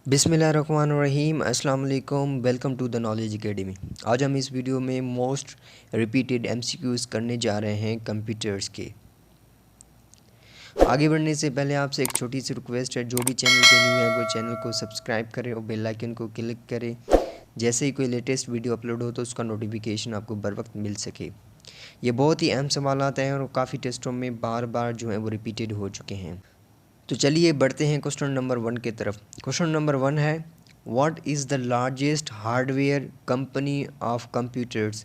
बिस्मिल्लाहिर्रहमानिर्रहीम अस्सलाम वालेकुम। Welcome to the knowledge academy. आज हम इस वीडियो में मोस्ट रिपीटेड एमसीक्यूज़ करने जा रहे हैं कंप्यूटर्स के। आगे बढ़ने से पहले आपसे एक छोटी सी रिक्वेस्ट है, जो भी चैनल पे न्यू है वो चैनल को सब्सक्राइब करें और बेल आइकन को क्लिक करें। जैसे ही कोई लेटेस्ट वीडियो अपलोड हो तो उसका नोटिफिकेशन आपको बर वक्त मिल सके। ये बहुत ही अहम सवालात हैं और काफ़ी टेस्टों में बार बार जो है वो रिपीटेड हो चुके हैं। तो चलिए बढ़ते हैं क्वेश्चन नंबर 1 की तरफ। क्वेश्चन नंबर 1 है, what is the largest hardware company of computers.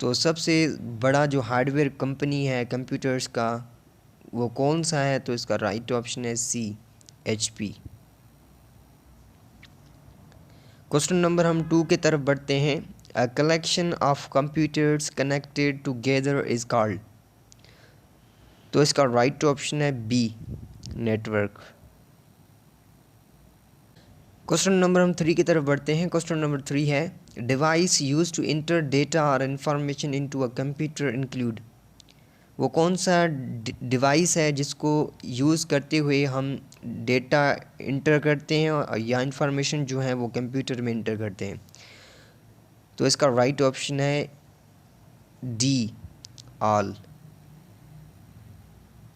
तो सबसे बड़ा जो हार्डवेयर कंपनी है कंप्यूटर्स का वो कौन सा है? तो इसका राइट ऑप्शन है सी, HP। क्वेश्चन नंबर हम 2 की तरफ बढ़ते हैं। A collection of computers connected together is called. तो इसका राइट ऑप्शन है बी, नेटवर्क। क्वेश्चन नंबर हम 3 की तरफ बढ़ते हैं। क्वेश्चन नंबर 3 है, device use to enter data और information into a computer include. वो कौन सा डिवाइस है जिसको यूज़ करते हुए हम डेटा इंटर करते हैं या इंफॉर्मेशन जो है वो कंप्यूटर में इंटर करते हैं? तो इसका राइट ऑप्शन है डी, ऑल।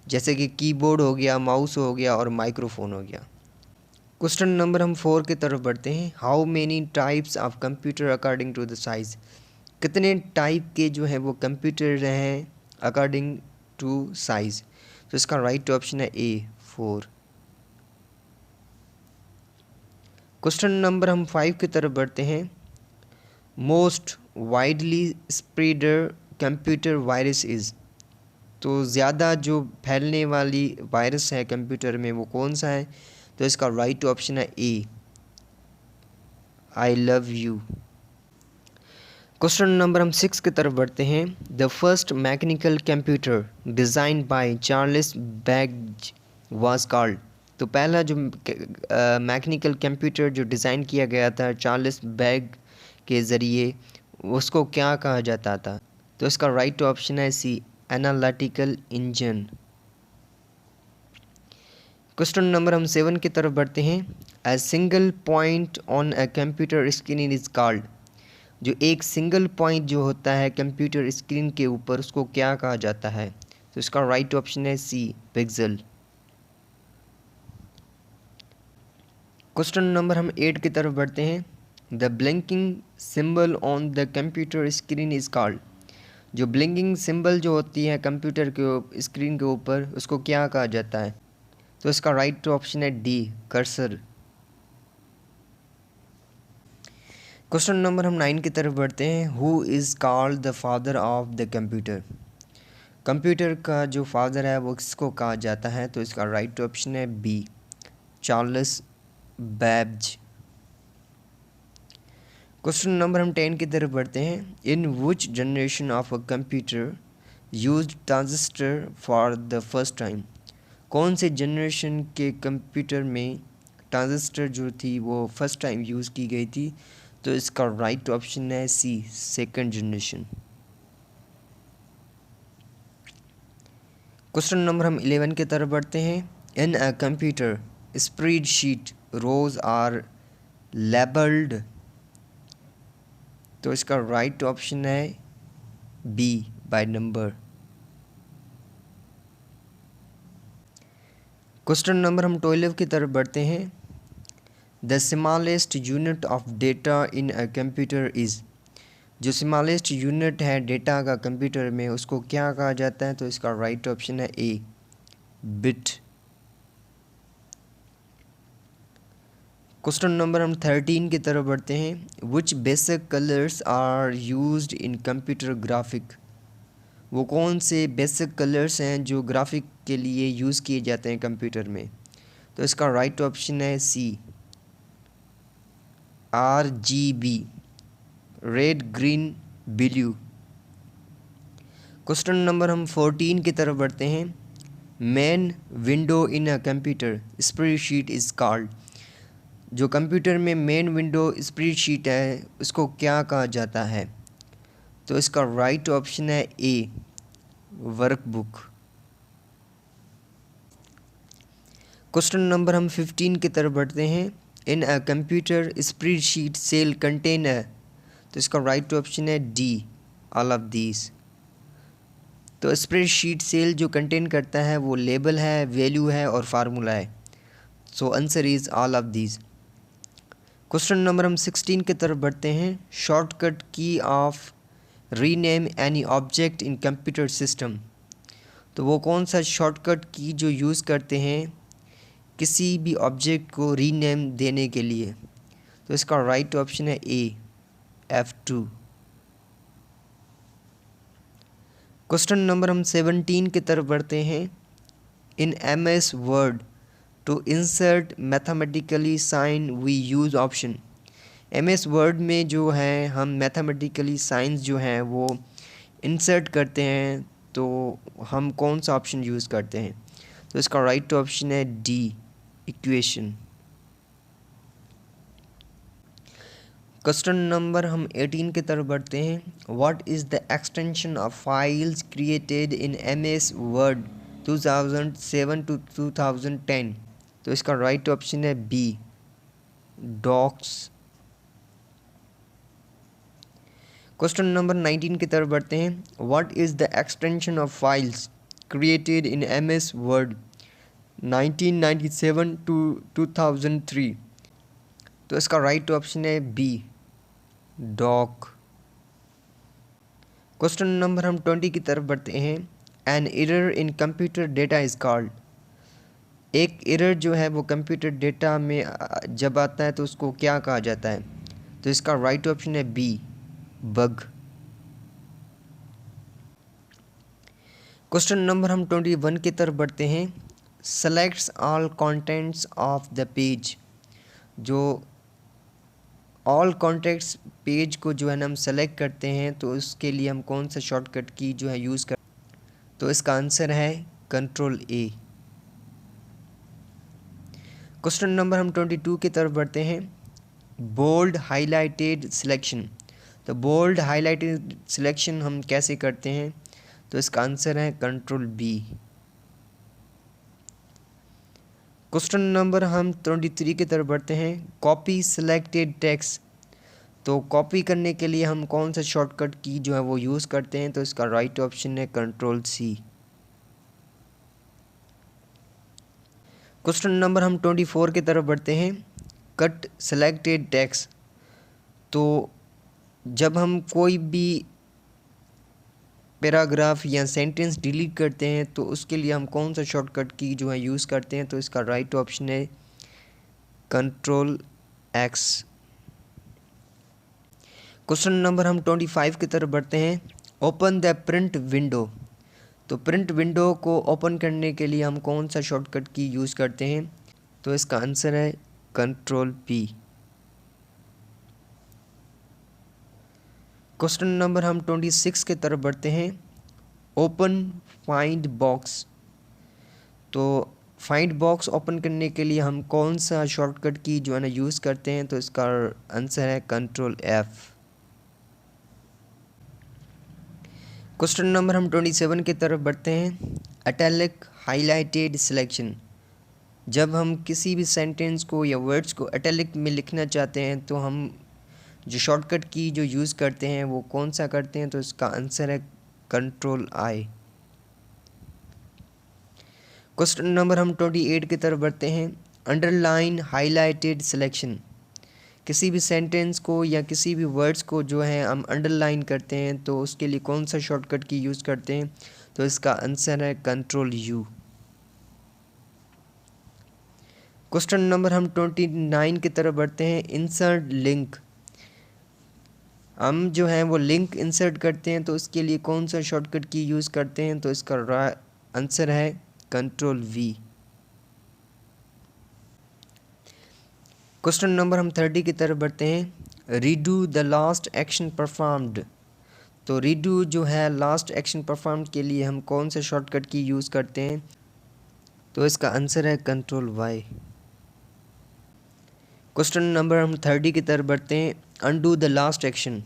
जैसे कि कीबोर्ड हो गया, माउस हो गया और माइक्रोफोन हो गया। क्वेश्चन नंबर हम 4 की तरफ बढ़ते हैं। How many types of computer according to the size. कितने टाइप के जो है वो कंप्यूटर हैं अकॉर्डिंग टू साइज़? तो इसका राइट ऑप्शन है ए, 4। क्वेश्चन नंबर हम 5 की तरफ बढ़ते हैं। Most widely spreader computer virus is. तो ज़्यादा जो फैलने वाली वायरस है कंप्यूटर में वो कौन सा है? तो इसका राइट ऑप्शन है A, I love you. Question number हम 6 की तरफ बढ़ते हैं। The first mechanical computer design by Charles Babbage was called. तो पहला जो मैकेनिकल कंप्यूटर जो डिज़ाइन किया गया था चार्ल्स बैबेज के ज़रिए, उसको क्या कहा जाता था? तो इसका राइट ऑप्शन है सी, एनालिटिकल इंजन। क्वेश्चन नंबर हम 7 की तरफ बढ़ते हैं। A single point on a computer screen is called. जो एक सिंगल पॉइंट जो होता है कंप्यूटर स्क्रीन के ऊपर उसको क्या कहा जाता है? तो इसका राइट ऑप्शन है सी, पिक्सल। क्वेश्चन नंबर हम 8 की तरफ बढ़ते हैं। The blinking symbol on the computer screen is called. जो ब्लिंकिंग सिंबल जो होती है कंप्यूटर के स्क्रीन के ऊपर उसको क्या कहा जाता है? तो इसका राइट ऑप्शन है डी, कर्सर। क्वेश्चन नंबर हम 9 की तरफ बढ़ते हैं। Who is called the father of the computer. Computer का जो फादर है वो किसको कहा जाता है? तो इसका राइट ऑप्शन है B, Charles Babbage. Question number हम 10 की तरफ बढ़ते हैं। In which generation of a computer used transistor for the first time. कौन से जनरेशन के कंप्यूटर में ट्रांजिस्टर जो थी वो फर्स्ट टाइम यूज़ की गई थी? तो इसका राइट ऑप्शन है C, second generation. Question number हम 11 की तरफ बढ़ते हैं। In a computer spreadsheet rows are labelled. तो इसका राइट ऑप्शन है B, by number. Question number हम 12 की तरफ बढ़ते हैं। The smallest unit of data in a computer is. जो स्मॉलेस्ट यूनिट है डेटा का कंप्यूटर में उसको क्या कहा जाता है? तो इसका राइट ऑप्शन है ए, बिट। क्वेश्चन नंबर हम 13 की तरफ बढ़ते हैं। Which basic colours are used in computer graphic. वो कौन से बेसिक कलर्स हैं जो ग्राफिक के लिए यूज़ किए जाते हैं कंप्यूटर में? तो इसका राइट ऑप्शन है सी, RGB, red, green, blue. Question number हम 14 की तरफ बढ़ते हैं। Main window in a computer spreadsheet is called. जो कंप्यूटर में मेन विंडो स्प्रेडशीट है उसको क्या कहा जाता है? तो इसका राइट ऑप्शन है ए, वर्कबुक। क्वेश्चन नंबर हम 15 की तरफ बढ़ते हैं। In a computer spreadsheet cell contain a, तो इसका राइट ऑप्शन है डी, ऑल ऑफ दीज। तो स्प्रेडशीट सेल जो कंटेन करता है वो लेबल है, वैल्यू है और फार्मूला है। So answer is all of these. Question number हम 16 की तरफ बढ़ते हैं। शॉर्टकट की of rename any object in computer system. तो वो कौन सा शॉर्टकट की जो यूज़ करते हैं किसी भी ऑब्जेक्ट को रीनेम देने के लिए। तो इसका राइट ऑप्शन है ए, F2। क्वेश्चन नंबर हम 17 की तरफ बढ़ते हैं। In MS Word to insert mathematically sign we use option. MS Word में जो है हम मैथमेटिकली साइंस जो हैं वो इंसर्ट करते हैं, तो हम कौन सा ऑप्शन यूज़ करते हैं। तो इसका राइट ऑप्शन है डी, इक्वेशन। क्वेश्चन नंबर हम 18 की तरफ बढ़ते हैं। What is the extension of files created in MS word 2007 to 2010। तो इसका राइट ऑप्शन है बी, डॉक्स। क्वेश्चन नंबर 19 की तरफ बढ़ते हैं। What is the extension of files created in MS word 1997 to 2003। तो इसका राइट ऑप्शन है बी, डॉक। क्वेश्चन नंबर हम 20 की तरफ बढ़ते हैं। An error in computer data is called. एक एरर जो है वो कंप्यूटर डेटा में जब आता है तो उसको क्या कहा जाता है। तो इसका राइट ऑप्शन है बी, बग। क्वेश्चन नंबर हम 21 की तरफ बढ़ते हैं। Selects all contents of the page. जो ऑल कॉन्टेक्ट्स पेज को जो है ना हम सेलेक्ट करते हैं तो उसके लिए हम कौन सा शॉर्टकट की जो है यूज़ कर। तो इसका आंसर है कंट्रोल ए। क्वेश्चन नंबर हम 22 की तरफ बढ़ते हैं। Bold highlighted selection. तो बोल्ड हाईलाइटेड सिलेक्शन हम कैसे करते हैं। तो इसका आंसर है कंट्रोल बी। क्वेश्चन नंबर हम 23 की तरफ बढ़ते हैं। Copy selected text. तो कॉपी करने के लिए हम कौन सा शॉर्टकट की जो है वो यूज़ करते हैं। तो इसका राइट ऑप्शन है कंट्रोल सी। क्वेश्चन नंबर हम 24 की तरफ बढ़ते हैं। Cut selected text. तो जब हम कोई भी पैराग्राफ या सेंटेंस डिलीट करते हैं तो उसके लिए हम कौन सा शॉर्टकट की जो है यूज़ करते हैं। तो इसका राइट ऑप्शन है कंट्रोल एक्स। क्वेश्चन नंबर हम 25 की तरफ बढ़ते हैं। Open the print window. तो प्रिंट विंडो को ओपन करने के लिए हम कौन सा शॉर्टकट की यूज़ करते हैं। तो इसका आंसर है कंट्रोल पी। क्वेश्चन नंबर हम 26 की तरफ बढ़ते हैं। Open find box. तो फाइंड बॉक्स ओपन करने के लिए हम कौन सा शॉर्टकट की जो है ना यूज़ करते हैं। तो इसका आंसर है कंट्रोल एफ। क्वेश्चन नंबर हम 27 की तरफ बढ़ते हैं। Italic highlighted selection. जब हम किसी भी सेंटेंस को या वर्ड्स को इटैलिक में लिखना चाहते हैं तो हम जो शॉर्टकट की जो यूज़ करते हैं वो कौन सा करते हैं। तो इसका आंसर है कंट्रोल आई। क्वेश्चन नंबर हम 28 की तरफ बढ़ते हैं। Underline highlighted selection. किसी भी सेंटेंस को या किसी भी वर्ड्स को जो है हम अंडरलाइन करते हैं तो उसके लिए कौन सा शॉर्टकट की यूज़ करते हैं। तो इसका आंसर है कंट्रोल यू। क्वेश्चन नंबर हम 29 की तरफ बढ़ते हैं। Insert link. हम जो है वो लिंक इंसर्ट करते हैं तो उसके लिए कौन सा शॉर्टकट की यूज़ करते हैं। तो इसका आंसर है कंट्रोल वी। क्वेश्चन नंबर हम 30 की तरफ बढ़ते हैं। Redo the last action performed. तो रीडू जो है लास्ट एक्शन परफॉर्म्ड के लिए हम कौन से शॉर्टकट की यूज़ करते हैं। तो इसका आंसर है कंट्रोल वाई। क्वेश्चन नंबर हम 30 की तरफ बढ़ते हैं। Undo the last action.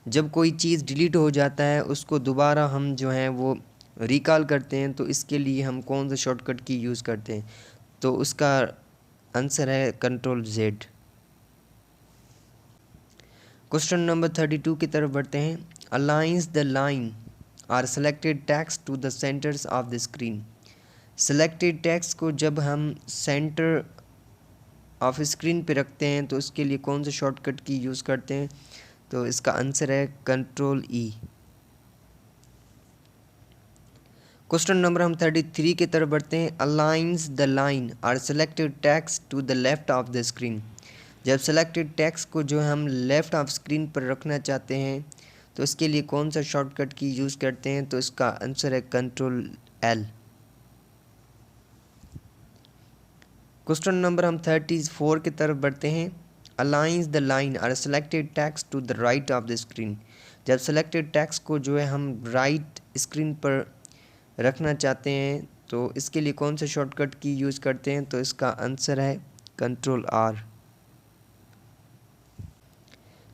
जब कोई चीज़ डिलीट हो जाता है उसको दोबारा हम जो है वो रिकॉल करते हैं तो इसके लिए हम कौन सा शॉर्टकट की यूज़ करते हैं। तो उसका आंसर है कंट्रोल जेड। क्वेश्चन नंबर 32 की तरफ बढ़ते हैं। Aligns the line are selected text to the centers of the screen. Selected text को जब हम सेंटर ऑफ स्क्रीन पे रखते हैं तो उसके लिए कौन सा शॉर्टकट की यूज़ करते हैं? तो इसका आंसर है कंट्रोल ई। क्वेश्चन नंबर हम 33 की तरफ बढ़ते हैं। Aligns the line are selected text to the left of the screen. जब सेलेक्टेड टेक्स्ट को जो हम लेफ़्ट ऑफ स्क्रीन पर रखना चाहते हैं तो इसके लिए कौन सा शॉर्टकट की यूज़ करते हैं? तो इसका आंसर है कंट्रोल एल। क्वेश्चन नंबर हम 34 की तरफ बढ़ते हैं। Aligns the line are selected text to the right of the screen. जब सेलेक्टेड टेक्स्ट को जो है हम राइट स्क्रीन पर रखना चाहते हैं तो इसके लिए कौन सा शॉर्टकट की यूज़ करते हैं? तो इसका आंसर है कंट्रोल आर।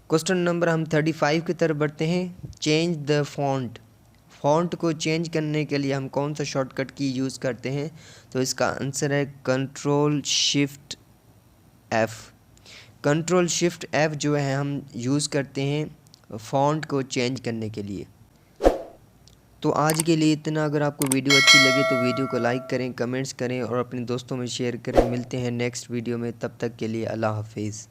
क्वेश्चन नंबर हम 35 की तरफ बढ़ते हैं। Change the font. फॉन्ट को चेंज करने के लिए हम कौन सा शॉर्टकट की यूज़ करते हैं? तो इसका आंसर है control shift F. Control shift F जो है हम यूज़ करते हैं फॉन्ट को चेंज करने के लिए। तो आज के लिए इतना। अगर आपको वीडियो अच्छी लगे तो वीडियो को लाइक करें, कमेंट्स करें और अपने दोस्तों में शेयर करें। मिलते हैं नेक्स्ट वीडियो में, तब तक के लिए अल्लाह हाफिज़।